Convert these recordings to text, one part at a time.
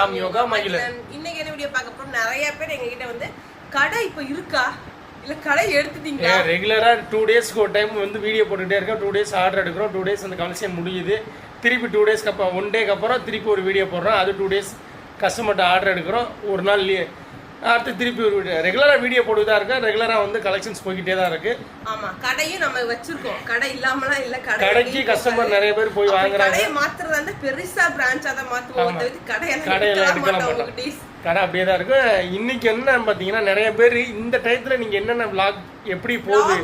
ராம் யோகா மகிழன். இன்னைக்கு என்ன வீடியோ பார்க்க போறோம். நிறைய பேர் எங்ககிட்ட வந்து கடை இப்போ இருக்கா இல்ல கடை எடுத்துட்டீங்களா, ரெகுலரா 2 டேஸ்க்கு ஒரு டைம் வந்து வீடியோ போட்டுட்டே இருக்கோம். 2 டேஸ் ஆர்டர் எடுக்கிறோம், 2 டேஸ் அந்த கலெக்ஷன் முடியுது, திருப்பி 2 டேஸ்க்கு அப்புறம் 1 டேக்கு அப்புறம் திருப்பி ஒரு வீடியோ போடுறோம். அது 2 டேஸ் கஸ்டமர்கிட்ட ஆர்டர் எடுக்கிறோம், ஒரு நாள் அடுத்து திருப்பி ஒரு வீடியோ. ரெகுலராக வீடியோ போட்டுதான் இருக்கு, ரெகுலராக வந்து கலெக்ஷன்ஸ் போய்கிட்டே தான் இருக்கு. ஆமா, கடையும் நம்ம வச்சிருக்கோம், கடை இல்லாமலாம் இல்ல. கடைக்கு கஸ்டமர் நிறைய பேர் போய் வாங்குறாங்க. கடையை மாத்துறதா இருந்தா பெருசா பிரான்ச்சா தான் மாத்துவோம், கடையெல்லாம் எடுக்கலாம் மாட்டோம், கடை அப்படியே தான் இருக்கு. இன்னைக்கு என்ன பாத்தீங்கன்னா, நிறைய பேர் இந்த டயத்துல நீங்க என்னென்ன vlog எப்படி போகுது,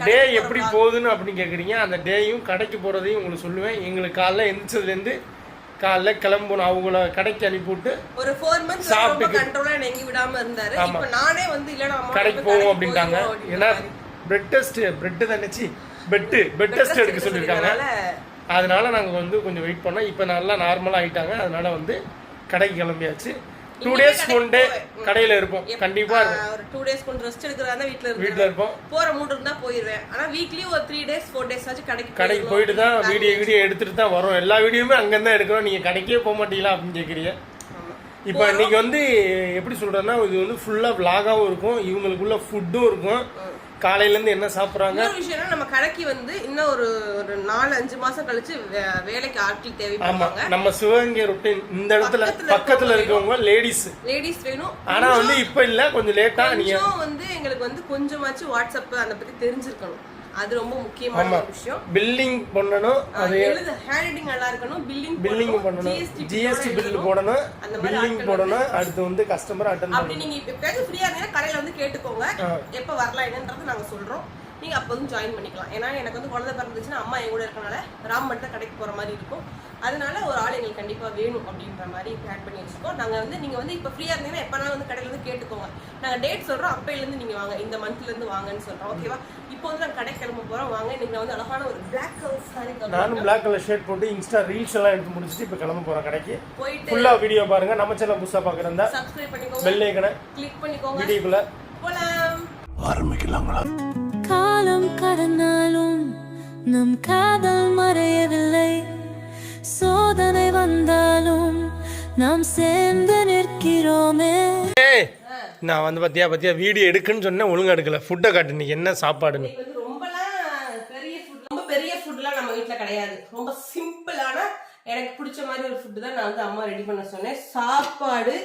டே எப்படி போகுதுன்னு அப்படின்னு கேக்குறீங்க. அந்த டேயும் கடைக்கு போறதையும் உங்களுக்கு சொல்லுவேன். எங்களுக்கு காலைல எந்திரிச்சதுல இருந்து காலைல கிளம்பணும், அவங்கள கடைக்கு அனுப்பிவிட்டு ஒரு 4 months சாப்பிட்டு கண்ட்ரோலா எங்க விடாம இருந்தாரு. இப்போ நானே வந்து இல்லடா அம்மா கடைக்கு போவோம் அப்படின்ட்டாங்க. ஏன்னா பிரெட் டெஸ்ட் எடுக்க சொல்லியிருக்காங்க. அதனால நாங்க வந்து கொஞ்சம் வெயிட் பண்ணோம். இப்போ நல்லா நார்மலா ஆயிட்டாங்க. அதனால வந்து கடைக்கு கிளம்பியாச்சு. 2 days 1 day கடையில இருப்போம், கண்டிப்பா இருக்கும். ஒரு 2 days கொஞ்சம் ரெஸ்ட் எடுக்கறதா வீட்ல இருப்போம். போற மூட் இருந்தா போயிடுவேன். ஆனா வீக்லி ஒரு 3 days 4 days ஆச்சு கடைக்கு போயிட்டு தான் வீடியோ எடுத்துட்டு தான் வரோம். எல்லா வீடியோவுமே அங்க தான் எடுக்கிறோம். நீங்க கடைக்கே போக மாட்டீங்களா அப்படின்னு கேக்குறீங்க. இப்போ இன்னைக்கு வந்து எப்படி சொல்றேன்னா, இது வந்து ஃபுல்லா vlog-ஆவும் இருக்கும், இவங்களுக்குள்ள ஃபுட்டும் இருக்கும். காலையில இருந்து என்ன சாப்பிடுறாங்க. ஒரு விஷயம், நம்ம கடைக்கு வந்து இன்னும் ஒரு 4-5 மாசம் கழிச்சு வேலைக்கு ஆட்கள் தேவைப்படுவாங்க. நம்ம சிவகங்கை ரொட்டீன் இந்த இடத்துல பக்கத்துல இருக்கவங்க லேடிஸ் வேணும். ஆனா வந்து இப்ப இல்ல, கொஞ்சம் லேட்டா. நீங்க வந்து எங்களுக்கு வந்து கொஞ்சமாச்சு வாட்ஸ்அப் அந்த பத்தி தெரிஞ்சிருக்கணும், அது ரொம்ப முக்கியமான விஷயம். பில்லிங் பண்ணனும், அது ஹேண்ட்ரைட்டிங் நல்லா இருக்கணும், பில்லிங் பண்ணனும், ஜிஎஸ்டி பில் போடணும், பில்லிங் போடணும். அடுத்து வந்து கஸ்டமர் அட்டெண்ட் பண்ணனும். அப்படி நீங்க எப்பயாவது ஃப்ரீயா இருந்தீங்கன்னா கடையில வந்து கேட்டுக்கோங்க, எப்ப வரலாம் என்னன்றது நாங்க சொல்றோம். நீங்க அப்ப வந்து ஜாயின் பண்ணிக்கலாம். ஏன்னா எனக்கு வந்து குழந்தை பிறந்துச்சுன்னா அம்மா என் கூட இருக்கனால ராம் மட்டும் கடைக்கு போற மாதிரி இருக்கும். அதனால ஒரு ஆள் எங்களுக்கு கண்டிப்பா வேணும் அப்படின்ற மாதிரி பிளான் பண்ணி வச்சிருக்கோம். நாங்க வந்து நீங்க வந்து இப்ப ஃப்ரீயா இருந்தீங்கன்னா எப்பனாலும் வந்து கடையில இருந்து கேட்டுக்கோங்க. நாங்க டேட் சொல்றோம், அப்பையில இருந்து நீங்க வாங்க, இந்த மந்த்ல இருந்து வாங்கன்னு சொல்றோம். ஓகேவா? இப்போ வந்து நாங்க கடை கிளம்ப போறோம், வாங்க. இன்னைக்கு வந்து அழகான ஒரு பிளாக் கலர் சாரி, நானும் பிளாக் கலர் ஷர்ட் போட்டு இன்ஸ்டா ரீல்ஸ் எல்லாம் எடுத்து முடிச்சிட்டு இப்ப கிளம்ப போறோம் கடைக்கு. போயிட்டு ஃபுல்லா வீடியோ பாருங்க. நம்ம சேனல் புதுசா பாக்குறதா சப்ஸ்கிரைப் பண்ணிக்கோங்க, பெல் ஐகானை கிளிக் பண்ணிக்கோங்க. வீடியோக்குள்ள போலாம், ஆரம்பிக்கலாங்களா? காலம் கடந்தாலும் நம் காதல் மறையவில்லை, சோதனை வந்தாலும் நாம் சேர்ந்து நிற்கிறோமே. நான் வந்து பத்தியா வீடியோ எடுக்குன்னு சொன்னேன், ஒழுங்கா எடுக்கல. ஃபுட்டை காட்டு, நீ என்ன சாப்பாடுன்னு. ரொம்ப பெரிய ஃபுட்லாம் நம்ம வீட்டில் கிடையாது, ரொம்ப சிம்பிளான எனக்கு பிடிச்ச மாதிரி ஒரு ஃபுட்டு தான் நான் வந்து அம்மா ரெடி பண்ண சொன்னேன். சாப்பாடு,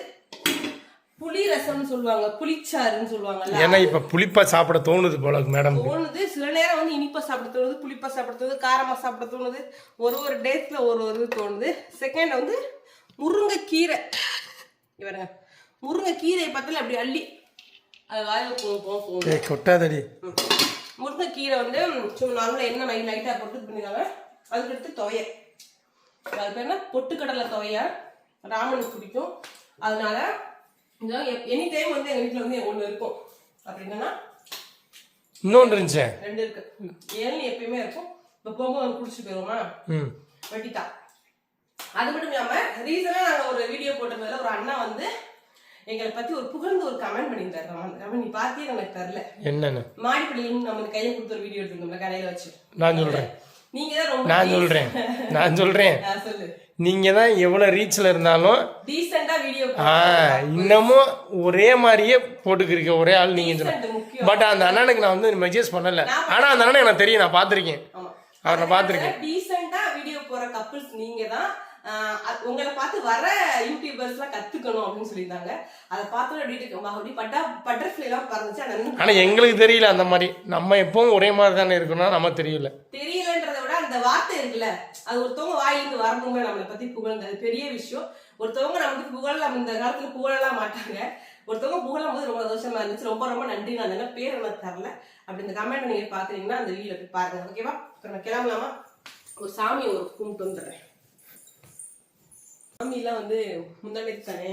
புளி ரசம்னு சொல்லுவாங்க, புளிச்சாறுன்னு சொல்லுவாங்கல்ல. ஏன்னா இப்ப புளிப்பா சாப்பிட தோணுது போல மேடம். தோணுது, சில நேரம் வந்து இனிப்பா சாப்பிட தோணுது, புளிப்பா சாப்பிட தோணுது, காரமா சாப்பிட தோணுது. ஒரு டேஸ்ல ஒரு தோணுது. செகண்ட் வந்து முருங்கைக்கீரை. இவருங்க முருங்கைக்கீரையை பார்த்தால அப்படி அள்ளி அது வாயில கொட்டாதடி. முருங்கைக்கீரை வந்து சும்மா நார்மலா எண்ணெய் லைட்டா போட்டு பண்ணிடுவாங்க. அதுக்கடுத்து துவைய, அது பேர் என்ன, பொட்டுக்கடலை துவையா. ராமனுக்கு பிடிக்கும், அதனால எனி டைம் வந்து எங்க வீட்டுல வந்து ஒண்ணு இருக்கும். அப்படின்னா இன்னொன்று இருந்துச்சு, 2 இருக்கு. ஏழு எப்பயுமே இருக்கும். இப்ப போகும்போது குடிச்சு போயிருவோமா, வெட்டிட்டா. அது மட்டும் இல்லாம ரீசனா நாங்க ஒரு வீடியோ போட்டதுல ஒரு அண்ணா வந்து எங்களை பத்தி ஒரு புகழ்ந்து ஒரு கமெண்ட் பண்ணியிருந்தாரு. நீ பாத்தியே எனக்கு தரல, என்னன்னு மாடிப்படியில் நம்ம கையை கொடுத்து ஒரு வீடியோ எடுத்துருந்தோம்ல கடையில வச்சு. நான் சொல்றேன், நீங்க தான் ரொம்ப நான் சொல்றேன் சொல்லு, நீங்க தான் எவ்வளவு ரீச்ல இருந்தாலும் டீசெண்டா வீடியோ இன்னமும் ஒரே மாதிரியே போட்டுக்கிறீங்க, ஒரே ஆள் நீங்க. பட் அந்த அண்ணனுக்கு நான் வந்து மெசேஜ் பண்ணல, ஆனா அந்த அண்ணன் எனக்கு தெரியும், நான் பாத்திருக்கேன், அவரை பாத்திருக்கேன். டீசெண்டா வீடியோ போற கப்பிள்ஸ் நீங்க தான். உங்களை பார்த்து வர யூடியூபர்ஸ் எல்லாம் கத்துக்கணும் அப்படின்னு சொல்லியிருந்தாங்க. அதை பார்த்து அப்படி பட்டர்ஃபிளை எல்லாம் பறந்துச்சு. ஆனா எங்களுக்கு தெரியல அந்த மாதிரி, நம்ம எப்பவும் ஒரே மாதிரி தானே இருக்கணும், நம்ம தெரியலன்றத விட அந்த வார்த்தை இருக்குல்ல, அது ஒருத்தவங்க வாயிலிருந்து வரணுங்க நம்மளை பத்தி புகழ்ந்து, அது பெரிய விஷயம். ஒருத்தவங்க நமக்கு புகழ், நம்ம இந்த காலத்துல புகழலாம் மாட்டாங்க. ஒருத்தவங்க புகழும் போது ரொம்ப சந்தோஷமா இருந்துச்சு. ரொம்ப ரொம்ப நன்றி. நான் என்ன பேர் எனக்கு தரல, அப்படி இந்த கமெண்ட் நீங்க பாத்தீங்கன்னா அந்த வீடியோ போய் பாருங்க. ஓகேவா? நம்ம கிளம்பலாமா? ஒரு சாமி ஒரு கும்பிட்டு வந்துடுறேன். சாமி எல்லாம் வந்து முந்தானத்து தானே,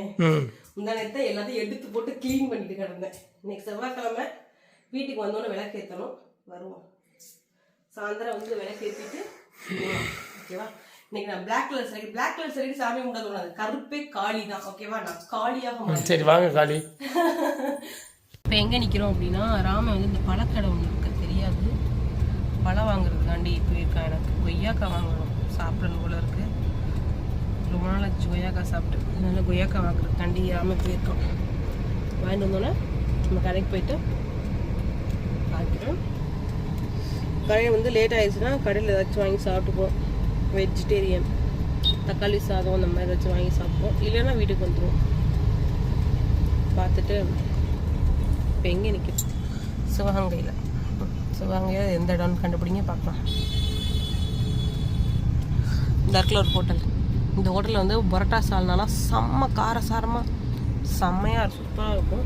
முந்தானத்தை எல்லாத்தையும் எடுத்து போட்டு கிளீன் பண்ணிட்டு கிடந்தேன். இன்னைக்கு செவ்வாய்க்கிழமை வீட்டுக்கு வந்தோன்னு விளக்கு ஏற்றணும், வருவோம். சாயந்தரம் வந்து விளக்கு ஏற்றிட்டு ஓகேவா? இன்னைக்கு நான் பிளாக் கலர் சரி சாமி கும்பிட தோணாது, கருப்பே காளி தான். ஓகேவா? நான் காளியாக. சரி வாங்க காளி. இப்போ எங்கே நிற்கிறோம் அப்படின்னா, ராம வந்து இந்த பழக்கடை ஒன்று இருக்க தெரியாது, பழம் வாங்குறதுக்காண்டி போயிருக்கான். எனக்கு கொய்யாக்காய் வாங்கணும், சாப்பிடணும் போல இருக்கு. ரொம்ப நாள் ஆச்சு கொய்யாக்கா சாப்பிட்டு. அதனால கொய்யாக்கா வாங்குறது தண்டி இல்லாமல் போயிருக்கோம். வாங்கிட்டு வந்தோன்னே நம்ம கடைக்கு போயிட்டு வாங்கிக்கிறோம். கடையில் வந்து லேட் ஆகிடுச்சுன்னா கடையில் ஏதாச்சும் வாங்கி சாப்பிட்டுப்போம். வெஜிடேரியன் தக்காளி சாதம் அந்த மாதிரி ஏதாச்சும் வாங்கி சாப்பிடுவோம். இல்லைன்னா வீட்டுக்கு வந்துடுவோம். பார்த்துட்டு இப்போ எங்கே நிற்கிது? சிவகங்கையில். சிவகங்கையில் எந்த இடம்னு கண்டுபிடிங்க பார்க்கலாம். இந்த இடத்துல ஒரு ஹோட்டல். இந்த ஹோட்டலில் வந்து பரோட்டா சால்னாலாம் செம்ம காரசாரமாக செம்மையாக சூப்பராக இருக்கும்.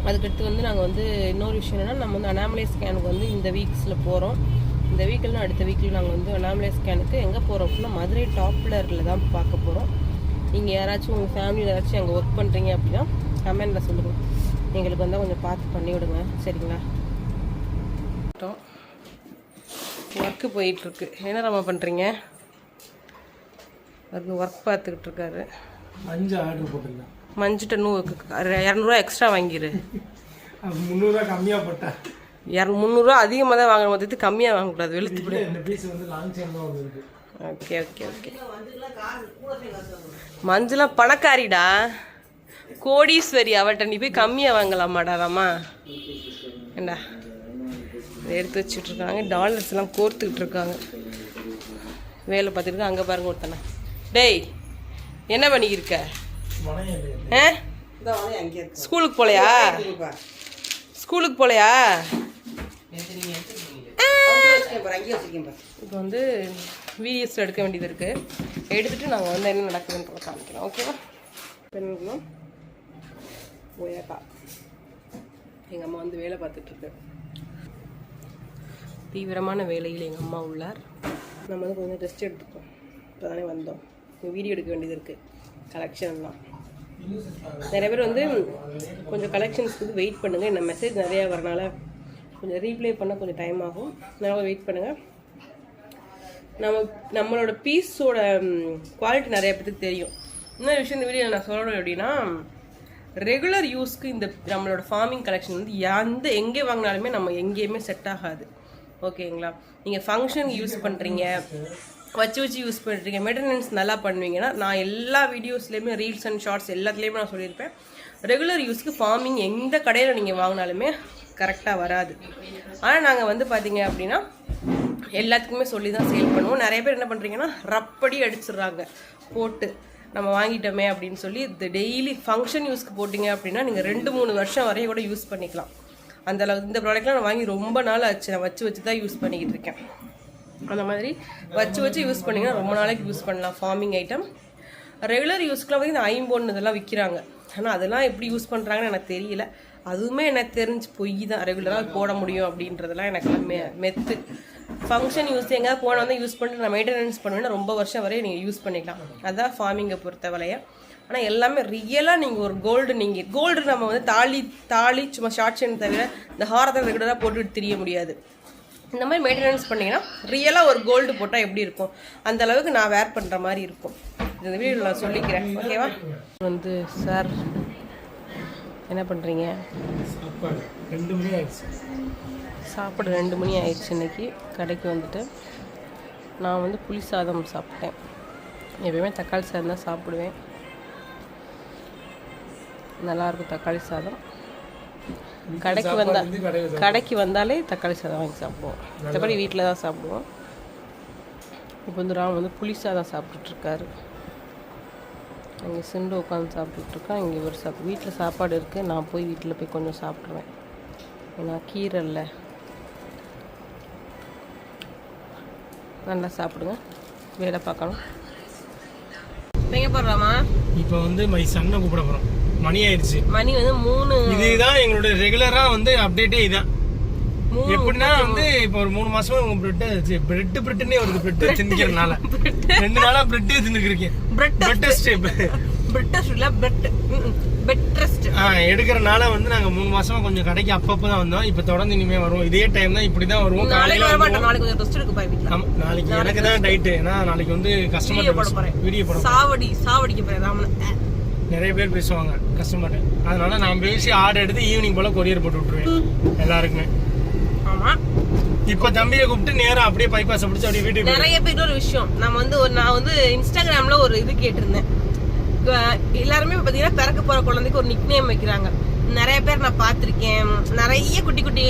அதுக்கடுத்து வந்து நாங்கள் வந்து இன்னொரு விஷயம் என்னென்னா, நம்ம வந்து அனாமலை ஸ்கேனுக்கு வந்து இந்த வீக்ஸில் போகிறோம். இந்த வீக்கில்னா அடுத்த வீக்கில் நாங்கள் வந்து அனாமலை ஸ்கேனுக்கு எங்கே போகிறோம் அப்படின்னா மதுரை டாப்லரில் தான் பார்க்க போகிறோம். நீங்கள் யாராச்சும் உங்கள் ஃபேமிலியில் யாராச்சும் அங்கே ஒர்க் பண்ணுறீங்க அப்படின்னா கமெண்டில் சொல்லுங்கள். எங்களுக்கு வந்தால் கொஞ்சம் பார்த்து பண்ணி விடுங்க, சரிங்களா? ஒர்க்கு போயிட்டுருக்கு. என்ன நம்ம பண்ணுறீங்க? ஒர்க் பார்த்துக்கிட்டு இருக்காரு. மஞ்சள் ஆர்டர் போட்டுருந்தேன். மஞ்சிட்ட 200 எக்ஸ்ட்ரா வாங்கிடு. 300 கம்மியாக போட்டேன். 300 அதிகமாக தான் வாங்கணும், மொத்தத்து கம்மியாக வாங்கக்கூடாது. வெளுத்து. இந்த பீஸ் வந்து லாங் செயின் தான் வந்துருக்கு. Okay okay okay. மஞ்சளாம் பணக்காரிடா, கோடீஸ்வரி. அவட்ட நீ போய் கம்மியாக வாங்கலாமாடா ராமா? ஏண்டா எடுத்து வச்சுட்ருக்காங்க. டாலர்ஸ்லாம் கோர்த்துக்கிட்டு இருக்காங்க. வேலை பார்த்துட்டு அங்கே பாருங்க ஒருத்தனை. டேய் என்ன பண்ணிக்கிருக்க? ஸ்கூலுக்கு போலையா? ஸ்கூலுக்கு போலையா? இப்போ வந்து வீடியோஸ் எடுக்க வேண்டியது இருக்குது. எடுத்துகிட்டு நாங்கள் வந்து என்ன நடக்குதுன்றதை காமிக்கிறோம். ஓகேவா? என்ன ஓயாக்கா எங்கள் அம்மா வந்து வேலை பார்த்துட்ருக்கு. தீவிரமான வேலையில் எங்கள் அம்மா உள்ளார். நம்ம வந்து கொஞ்சம் ரெஸ்ட் எடுத்துக்கோம். இப்போ தானே வந்தோம். வீடியோ எடுக்க வேண்டியது இருக்குது. கலெக்ஷன்லாம் நிறைய பேர் வந்து கொஞ்சம் கலெக்ஷன்ஸ்க்கு வந்து வெயிட் பண்ணுங்கள். இந்த மெசேஜ் நிறையா வரனால கொஞ்சம் ரீப்ளே பண்ண கொஞ்சம் டைம் ஆகும். அதனால் வெயிட் பண்ணுங்கள். நம்மளோட பீஸோட குவாலிட்டி நிறைய பேருக்கு தெரியும். இன்னொரு விஷயம் இந்த வீடியோவில் நான் சொல்லணும் அப்படின்னா, ரெகுலர் யூஸ்க்கு இந்த நம்மளோட ஃபார்மிங் கலெக்ஷன் வந்து எங்கே வாங்கினாலுமே நம்ம எங்கேயுமே செட் ஆகாது. ஓகேங்களா? நீங்கள் ஃபங்க்ஷனுக்கு யூஸ் பண்ணுறீங்க, வச்சு யூஸ் பண்ணுறீங்க, மெயின்டெனன்ஸ் நல்லா பண்ணுவீங்கன்னா, நான் எல்லா வீடியோஸ்லேயுமே ரீல்ஸ் அண்ட் ஷார்ட்ஸ் எல்லாத்துலேயுமே நான் சொல்லியிருப்பேன், ரெகுலர் யூஸ்க்கு ஃபார்மிங் எந்த கடையில் நீங்கள் வாங்கினாலுமே கரெக்டாக வராது. ஆனால் நாங்கள் வந்து பார்த்தீங்க அப்படின்னா எல்லாத்துக்குமே சொல்லி தான் சேல் பண்ணுவோம். நிறைய பேர் என்ன பண்ணுறீங்கன்னா ரப்படி அடிச்சிடுறாங்க போட்டு, நம்ம வாங்கிட்டோமே அப்படின்னு சொல்லி. இந்த டெய்லி ஃபங்க்ஷன் யூஸ்க்கு போட்டிங்க அப்படின்னா நீங்கள் 2-3 வருஷம் வரையும் கூட யூஸ் பண்ணிக்கலாம். அந்த அளவுக்கு இந்த ப்ராடக்ட்லாம் நான் வாங்கி ரொம்ப நாள் ஆச்சு. நான் வச்சு தான் யூஸ் பண்ணிக்கிட்டு இருக்கேன். அந்த மாதிரி வச்சு யூஸ் பண்ணிங்கன்னா ரொம்ப நாளைக்கு யூஸ் பண்ணலாம். ஃபார்மிங் ஐட்டம் ரெகுலர் யூஸ்க்குலாம் வந்து இந்த ஐம்பொன்னு இதெல்லாம் விற்கிறாங்க. ஆனால் அதெல்லாம் எப்படி யூஸ் பண்ணுறாங்கன்னு எனக்கு தெரியல. அதுவுமே எனக்கு தெரிஞ்சு பொய் தான். ரெகுலராக போட முடியும் அப்படின்றதெல்லாம் எனக்குலாம் மெத்து. ஃபங்க்ஷன் யூஸ் எங்கேயாவது போனால் வந்து யூஸ் பண்ணிட்டு நான் மெயின்டெனன்ஸ் பண்ணுவேன்னா ரொம்ப வருஷம் வரையும் நீங்கள் யூஸ் பண்ணிக்கலாம். அதுதான் ஃபார்மிங்கை பொறுத்தவரைய. ஆனால் எல்லாமே ரியலாக நீங்கள் ஒரு கோல்டு நம்ம வந்து தாலி சும்மா ஷார்ட் செயின் தவிர இந்த ஹாரத்தை ரெகுலராக போட்டுட்டு தெரிய முடியாது. இந்த மாதிரி மெயின்டெனன்ஸ் பண்ணிங்கன்னா ரியலாக ஒரு கோல்டு போட்டால் எப்படி இருக்கும் அந்த அளவுக்கு நான் வேர் பண்ணுற மாதிரி இருக்கும். இந்த வீடியோவில் நான் சொல்லிக்கிறேன். ஓகேவா? வந்து சார் என்ன பண்ணுறீங்க? சாப்பாடு 2 மணி ஆயிடுச்சு. சாப்பாடு 2 மணி ஆயிடுச்சு. இன்றைக்கி கடைக்கு வந்துட்டு நான் வந்து புளி சாதம் சாப்பிட்டேன். எப்பயுமே தக்காளி சாதம் தான் சாப்பிடுவேன். நல்லாயிருக்கும் தக்காளி சாதம். கடைக்கு வந்தாலே தக்காளி சாதம் வாங்கி சாப்பிடுவோம். மற்றபடி வீட்டில் தான் சாப்பிடுவோம். இப்போ வந்து ராம் வந்து புளி சாதம் சாப்பிட்டுட்ருக்காரு. அங்கே சிண்டு உட்காந்து சாப்பிட்டுட்ருக்கான். இங்கே ஒரு வீட்டில் சாப்பாடு இருக்குது. நான் போய் வீட்டில் போய் கொஞ்சம் சாப்பிட்ருவேன். ஏன்னா கீரை இல்லை. நல்லா சாப்பிடுங்க. வேலை பார்க்கணும். எங்கே போடுறாமா? இப்போ வந்து மை சன்னை கூப்பிட போகிறோம். மணி ஆயிடுச்சு. மணி வந்து 3. இதுதான் எங்களோட ரெகுலரா வந்து அப்டேட்டே இதான். எப்படின்னா வந்து இப்போ ஒரு 3 மாசமா உங்க பிரெட்னே ஒரு பிரெட் தின்னுக்கிறதுனால 2 நாளா பிரெட்டே தின்னுக்கிறீங்க. எடுக்கிறனால வந்து நாங்க 3 மாசமா கொஞ்சம் கடைக்கு அப்பப்பதான் வந்தோம். இப்ப தொடர்ந்து இனிமே வருவோம். இதே டைம் தான் இப்படிதான் வருவோம். நாளைக்கு எனக்கு தான் டைட். ஏன்னா நாளைக்கு வந்து கஸ்டமர் வீடியோ போட சாவடிக்க போறேன். நிறைய பேர் பேசுவாங்க கஸ்டமர். அதனால நான் பேசி ஆர்டர் எடுத்து ஈவினிங் போல கொரியர் போட்டு விட்டுருவேன் எல்லாருக்குமே. ஆமா. இப்ப தம்பியை கூப்பிட்டு நேரா அப்படியே பைபாஸ் பிடிச்சு அப்படியே வீட்டுக்கு நிறைய பேர் ஒரு விஷயம் நான் வந்து இன்ஸ்டாகிராம்ல ஒரு இது கேட்டிருந்தேன். எல்லாருமே பாத்தீங்கன்னா பிறக்க போற குழந்தைக்கு ஒரு நிக் நேம் வைக்கிறாங்க. நிறைய பேர் நான் பாத்திருக்கேன். நிறைய குட்டி குட்டி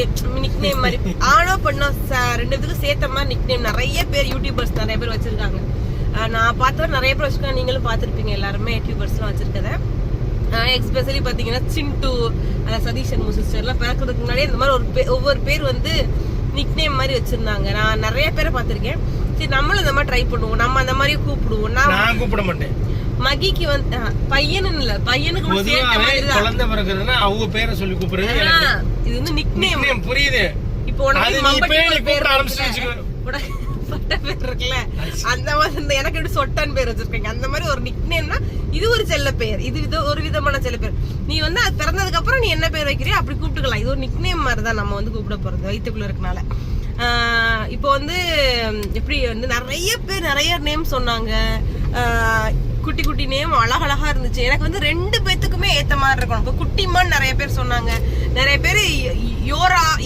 நிக் நேம் மாதிரி ஆணோ பண்ணோ 2 பேத்துக்கும் சேர்த்த மாதிரி நிக் நேம் நிறைய பேர் யூடியூபர்ஸ் நிறைய பேர் வச்சிருக்காங்க. நான் பார்த்தவரை நிறைய பேர் வச்சிருக்காங்க. நீங்களும் பார்த்திருப்பீங்க எல்லாருமே யூடியூபர்ஸ்லாம் வச்சிருக்கத. எஸ்பெஷலி பாத்தீங்கன்னா சிண்டு, சதீஷ் அண்ட் சிஸ்டர்லாம் பிறக்கிறதுக்கு முன்னாடியே இந்த மாதிரி ஒவ்வொரு பேர் வந்து நிக் நேம் மாதிரி வச்சிருந்தாங்க. நான் நிறைய பேரை பார்த்திருக்கேன். சரி நம்மளும் இந்த மாதிரி ட்ரை பண்ணுவோம். நம்ம அந்த மாதிரி கூப்பிடுவோம். நான் கூப்பிட மாட்டேன். மகிக்கு வந்து பையனு இல்ல, பையனுக்கு குழந்தை பிறகுறதுன்னா அவங்க பேரை சொல்லி கூப்பிடுறது. இது வந்து நிக் நேம் புரியுது. இப்போ உனக்கு பேர் சொட்ட பேர் இருக்குல்ல, அந்த மாதிரி எனக்கு எப்படி சொட்டான் பேர் வச்சிருக்கீங்க. அந்த மாதிரி ஒரு நிக் நேம்னா இது ஒரு செல்ல பேர், இது ஒரு விதமான செல்ல பேர். நீ வந்து அது பிறந்ததுக்கு அப்புறம் நீ என்ன பேர் வைக்கிறியோ அப்படி கூப்பிட்டுக்கலாம். இது ஒரு நிக் நேம் மாதிரி தான் நம்ம வந்து கூப்பிட போறது வயிற்றுக்குள்ள இருக்கனால. இப்போ வந்து எப்படி வந்து நிறைய பேர் நிறைய நேம் சொன்னாங்க. குட்டி குட்டி நேம் அழகழகா இருந்துச்சு. எனக்கு வந்து 2 பேத்துக்குமே ஏத்த மாதிரி இருக்கணும். இப்போ குட்டிமான்னு நிறைய பேர் சொன்னாங்க. நிறைய பேர்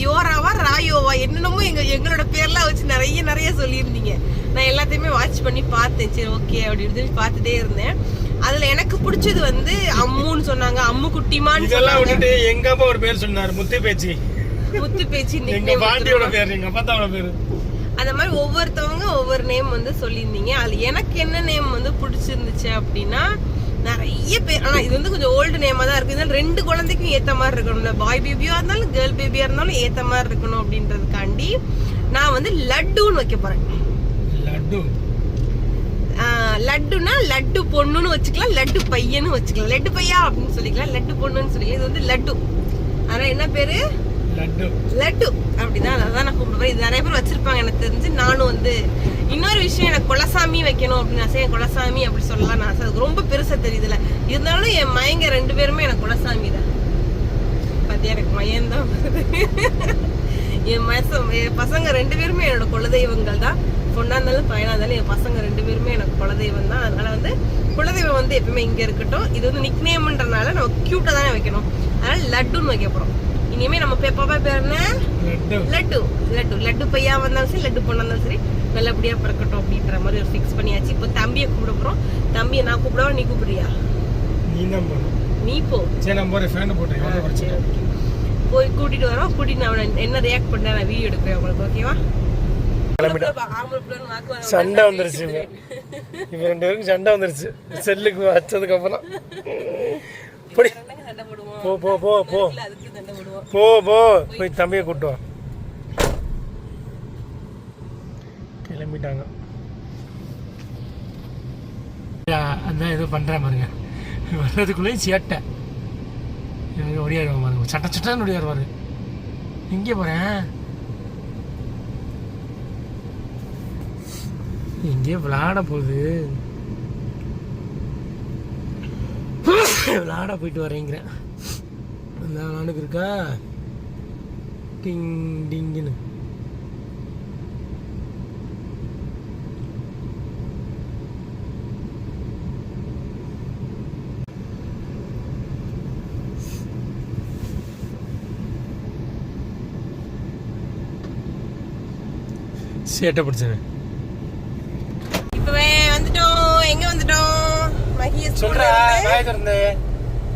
யோராவா ராயோவா என்னென்னமோ எங்களோட பேர்லாம் வச்சு நிறைய சொல்லியிருந்தீங்க. நான் எல்லாத்தையுமே வாட்ச் பண்ணி பார்த்தேன். சரி ஓகே அப்படின்னு சொல்லி பார்த்துட்டே இருந்தேன். அதுல எனக்கு பிடிச்சது வந்து அம்முன்னு சொன்னாங்க. அம்மு குட்டிமான்னு சொன்னாங்க. எங்க அப்பா ஒரு பேர் சொன்னாரு, முத்து பேச்சு. எங்க பாட்டியோட பேர், எங்க அப்பாவோட பேரு. அந்த மாதிரி ஒவ்வொருத்தவங்க ஒவ்வொரு நேம் வந்து சொல்லியிருந்தீங்க. அதுல எனக்கு என்ன நேம் வந்து பிடிச்சிருந்துச்சு அப்படின்னா நிறைய பேர், ஆனா இது வந்து கொஞ்சம் ஓல்டு நேமா தான் இருக்கு. இதனால 2 குழந்தைக்கும் ஏத்த மாதிரி இருக்கணும்ல, பாய் பேபியா இருந்தாலும் கேர்ள் பேபியா இருந்தாலும் ஏத்த மாதிரி இருக்கணும் அப்படின்றதுக்காண்டி நான் வந்து லட்டுன்னு வைக்க போறேன். லட்டுனா லட்டு பொண்ணுன்னு வச்சுக்கலாம், லட்டு பையன்னு வச்சுக்கலாம். லட்டு பையா அப்படின்னு சொல்லிக்கலாம், லட்டு பொண்ணுன்னு சொல்லிக்கலாம். இது வந்து லட்டு. ஆனா என்ன பேரு? லட்டு. அப்படிதான் அதான் நான் கூப்பிடுவேன். இது நிறைய பேர் வச்சிருப்பாங்க எனக்கு தெரிஞ்சு. நானும் வந்து இன்னொரு விஷயம், எனக்கு குலசாமி வைக்கணும் அப்படின்னு ஆசை. குலசாமி அப்படி சொல்லலாம் நான் ஆசை. அது ரொம்ப பெருசா தெரியுதுல. இருந்தாலும் என் மயங்க 2 பேருமே எனக்கு குலசாமி தான். பாத்தியா, எனக்கு மயந்தான். என் பசங்க 2 பேருமே என்னோட குலதெய்வங்கள் தான். பொண்ணா இருந்தாலும் பையனா இருந்தாலும் என் பசங்க 2 பேருமே எனக்கு குலதெய்வம் தான். அதனால வந்து குலதெய்வம் வந்து எப்பவுமே இங்க இருக்கட்டும். இது வந்து நிக் நேம்ன்றனால நம்ம கியூட்டா தானே வைக்கணும். அதனால லட்டுன்னு வைக்க போறோம். இனிமே நம்ம பாப்பா பேர் என்ன? லட்டு பையா வந்தாலும் சரி, லட்டு பொண்ணா இருந்தாலும் சரி, நல்லபடியா பிறக்கட்டும் அப்படின்ற மாதிரி ஒரு ஃபிக்ஸ் பண்ணியாச்சு. இப்போ தம்பியை கூப்பிட போறோம். தம்பியை நான் கூப்பிடவா, நீ கூப்பிடுறியா? நீ போ. சரி நான் போறேன், ஃபேன் போட்டுறேன். போய் கூட்டிட்டு வரோம். கூட்டிட்டு நான் என்ன ரியாக்ட் பண்ண நான் வீடியோ எடுக்கிறேன் உங்களுக்கு. ஓகேவா? சண்டை வந்துருச்சு. இப்ப 2 பேருக்கும் சண்டை வந்துருச்சு செல்லுக்கு வச்சதுக்கு அப்புறம். போ போ போ போ போ போ போய் தம்பியை கூட்டு வா. கிளம்பிட்டாங்க. அதான் ஏதோ பண்றேன் பாருங்க. வர்றதுக்குள்ளேயும் சேட்டை ஒடியாருவாங்க பாருங்க. சட்ட சட்டான்னு ஒடியாருவாரு. எங்கே போறேன்? எங்கேயோ விளையாட போகுது. விளையாட போயிட்டு வரேங்கிறேன். அந்த விளையாண்டுக்கு இருக்கா டிங் டிங்குன்னு. சேட்டை பிடிச்சவன். இப்பவே வந்துட்டோம். எங்க வந்துட்டோம்?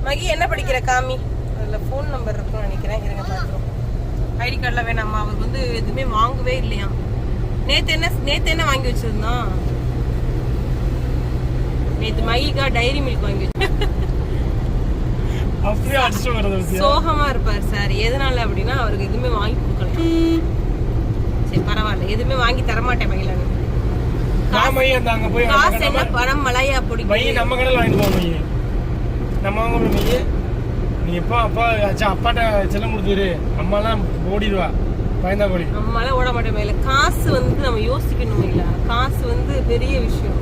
மகி என்ன படிக்கிற காமி? அதுல போன் நம்பர் இருக்குன்னு நினைக்கிறேன். இருங்க பாத்துறோம். ஐடி கார்டுல வேணாமா? அவர் வந்து எதுவுமே வாங்கவே இல்லையா. நேத்து என்ன வாங்கி வச்சிருந்தோம்? நேத்து மகிக்கா டைரி மில்க் வாங்கி சோகமா இருப்பார் சார். எதனால அப்படின்னா அவருக்கு எதுவுமே வாங்கி கொடுக்கல. சரி பரவாயில்ல, எதுவுமே வாங்கி தரமாட்டேன் மகிழன். காசு என்ன பணம் மலையா பிடிக்கும். நம்ம கடையில் வாங்கிட்டு போவோம். நம்ம வாங்க நீ எப்போ அப்பா அப்பாட்ட செல்லம் கொடுத்துரு. அம்மாலாம் ஓடிடுவா, பயந்தா ஓடி. அம்மாலாம் ஓட மாட்டேன். காசு வந்து நம்ம யோசிக்கணும் இல்ல. காசு வந்து பெரிய விஷயம்.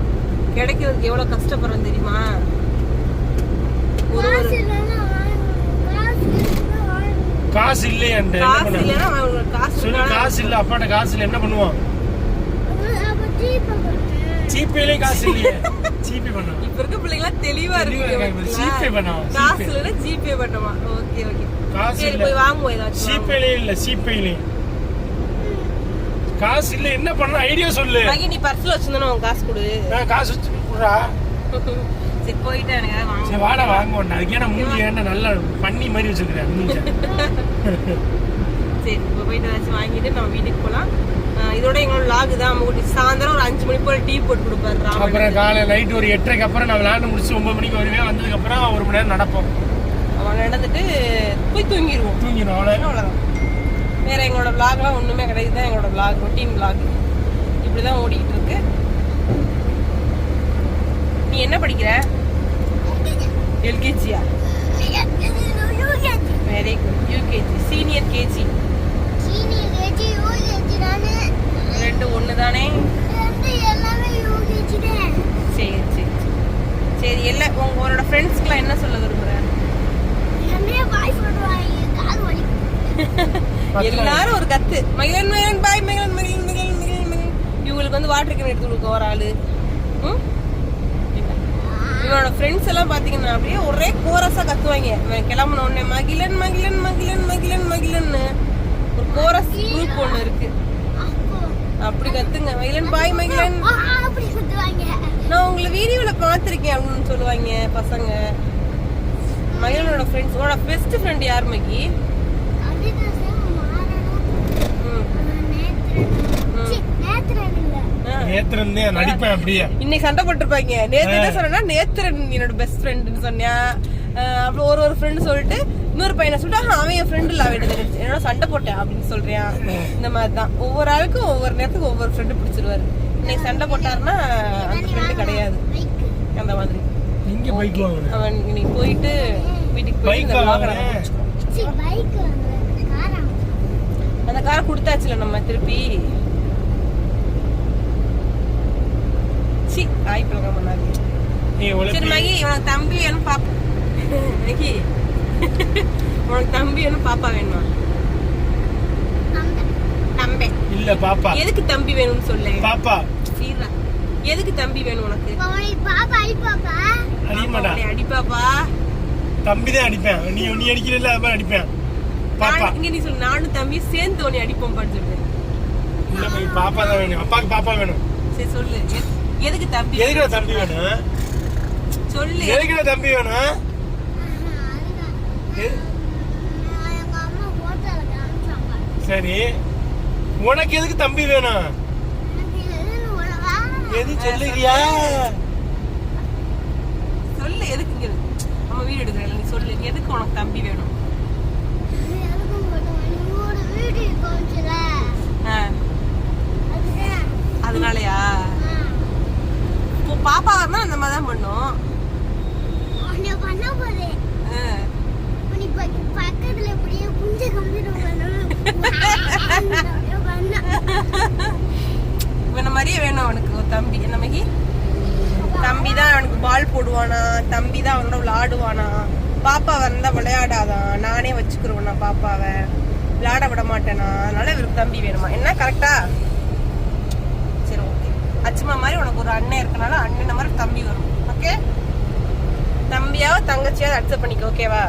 கிடைக்கிறதுக்கு எவ்வளவு கஷ்டப்படுறோம் தெரியுமா? காசு இல்லையா? காசு இல்ல, அப்பாட்ட காசு இல்ல, என்ன பண்ணுவான்? ஜிபேலயே காசு இல்லையே, ஜிபே பண்ணுவோம். இப்ப இருக்க பிள்ளைங்க தெளிவா இருக்கு. ஜிபே பண்ணுவோம். காசு இல்ல ஜிபே பண்ணுமா? Okay okay. காசு இல்ல, போய் வாங்குவோம். ஏதாச்சும் ஜிபேலயே இல்ல, ஜிபேலயே காசு இல்ல, என்ன பண்ண ஐடியா சொல்லு. மகி நீ பர்ஸ்ல வச்சிருந்தா உன் காசு கொடு. காசு வச்சு குடுறா. சரி போயிட்டு எனக்கு வாங்க. சரி வாடா வாங்க ஒண்ணு. அதுக்கு ஏன்னா மூஞ்சி என்ன நல்லா பண்ணி மாதிரி வச்சிருக்கேன் மூஞ்சி. சரி இப்போ போயிட்டு ஏதாச்சும் வாங்கிட்டு நம்ம வீட்டுக்கு போகலாம். இதோட எங்களோட லாக் தான். அம்முக்குட்டி சாயந்தரம் ஒரு 5 மணி போல டீ போட்டு கொடுப்பாரு. அப்புறம் காலை நைட் ஒரு 8:30க்கு அப்புறம் நான் விளையாண்டு முடிச்சு 9 மணிக்கு வருவேன். வந்ததுக்கு அப்புறம் 1 மணி நேரம் நடப்போம். அவன் நடந்துட்டு போய் தூங்கிடுவோம். அவ்வளோதான். வேற எங்களோட விளாக்லாம் ஒண்ணுமே கிடையாது. தான் எங்களோட விளாக், ரொட்டீன் விளாக் இப்படிதான் ஓடிக்கிட்டு இருக்கு. நீ என்ன படிக்கிற? எல்கேஜியா? Very good. UKG, senior KG. ரெண்டு ஒன்று தானே? சரி சரி சரி. எல்லாம் உங்களோட ஃப்ரெண்ட்ஸ்க்குலாம் என்ன சொல்ல விரும்புகிறேன்? எல்லாரும் ஒரு கத்து. மகிழன் மகிழன் பாய், மகிழன் மகிழன் மகிழன் மகிழன் மகிழன். இவங்களுக்கு வந்து வாட்டர் கேன் எடுத்து கொடுக்க ஒரு ஆளு. இவனோட ஃப்ரெண்ட்ஸ் எல்லாம் பாத்தீங்கன்னா அப்படியே ஒரே கோரஸா கத்துவாங்க. கிளம்புன உடனே மகிழன் மகிழன் மகிழன் மகிழன் மகிழன்னு ஒரு கோரஸ் குரூப் ஒண்ணு இருக்கு. அப்படி கத்துங்க. மகிழன் பாய் மகிழன். நான் உங்களை வீடியோல பாத்திருக்கேன் அப்படின்னு சொல்லுவாங்க பசங்க. மகிழனோட ஃப்ரெண்ட்ஸ். உன்னோட பெஸ்ட் ஃப்ரெண்ட் யார் மகி? இன்னைக்கு சண்டை போட்டிருப்பாங்க. நேத்து என்ன சொன்னா நேத்திரன் என்னோட பெஸ்ட் ஃப்ரெண்ட்னு சொன்னியா. அப்புறம் ஒரு ஃப்ரெண்ட் சொல்லிட்டு இன்னொரு பையனை சொல்லிட்டு அவன் என் ஃப்ரெண்ட் இல்ல, அவன் என்னோட சண்டை போட்டேன் அப்படின்னு சொல்றியா. இந்த மாதிரிதான் ஒவ்வொரு ஆளுக்கும் ஒவ்வொரு நேரத்துக்கு ஒவ்வொரு ஃப்ரெண்டு பிடிச்சிருவாரு. இன்னைக்கு சண்டை போட்டாருன்னா அந்த ஃப்ரெண்டு கிடையாது. அந்த மாதிரி அவன் இன்னைக்கு போயிட்டு வீட்டுக்கு போயிட்டு அந்த காரை கொடுத்தாச்சுல நம்ம திருப்பி. ஆய்ப்பழக்கம் பண்ணாது. சரி மகி உனக்கு தம்பி வேணும் பாப்பா. மகி உனக்கு தம்பி வேணும் பாப்பா வேணுமா? தம்பி இல்ல பாப்பா. எதுக்கு தம்பி வேணும்னு சொல்லு. பாப்பா சீரா எதுக்கு தம்பி வேணும் உனக்கு? பாப்பா அடி பாப்பா. அடிமாடா. அடி பாப்பா. தம்பி தான் அடிப்பேன். நீ அடிக்கிறல்ல அத அடிப்பேன். பாப்பா இங்க நீ சொல்லு. நானும் தம்பி சேர்ந்து உன்னை அடிப்போம் பான்னு. இல்ல மகி பாப்பா தான் வேணும். அப்பாக்கு பாப்பா வேணும். சரி சொல்லு. எதுக்கு தம்பி? எதுக்கு தம்பி வேணும் சொல்லு. எதுக்கு தம்பி வேணும்? சரி உனக்கு எதுக்கு தம்பி வேணும்? எது சொல்லுறியா? சொல்லு எதுக்கு. நம்ம வீடு எடுக்கிறேன் நீ சொல்லு. எதுக்கு உனக்கு தம்பி வேணும்? அதனாலயா? பாப்பா வரணும் அந்த மாதிரி தான் பண்ணும். இவன மாதிரியே வேணும் அவனுக்கு ஒரு தம்பி. என்ன மகி? தம்பி தான் அவனுக்கு பால் போடுவானா, தம்பி தான் அவனோட விளையாடுவானா. பாப்பா வந்தா விளையாடாதான், நானே வச்சுக்கிறோம் நான் பாப்பாவை, விளையாட விட மாட்டேனா. அதனால இவருக்கு தம்பி வேணுமா? என்ன கரெக்டா? சரி ஓகே. அச்சுமா மாதிரி உனக்கு ஒரு அண்ணன் இருக்கனால அண்ணன் மாதிரி தம்பி வரும். ஓகே? தம்பியாவோ தங்கச்சியாவது அக்செப்ட் பண்ணிக்க. ஓகேவா?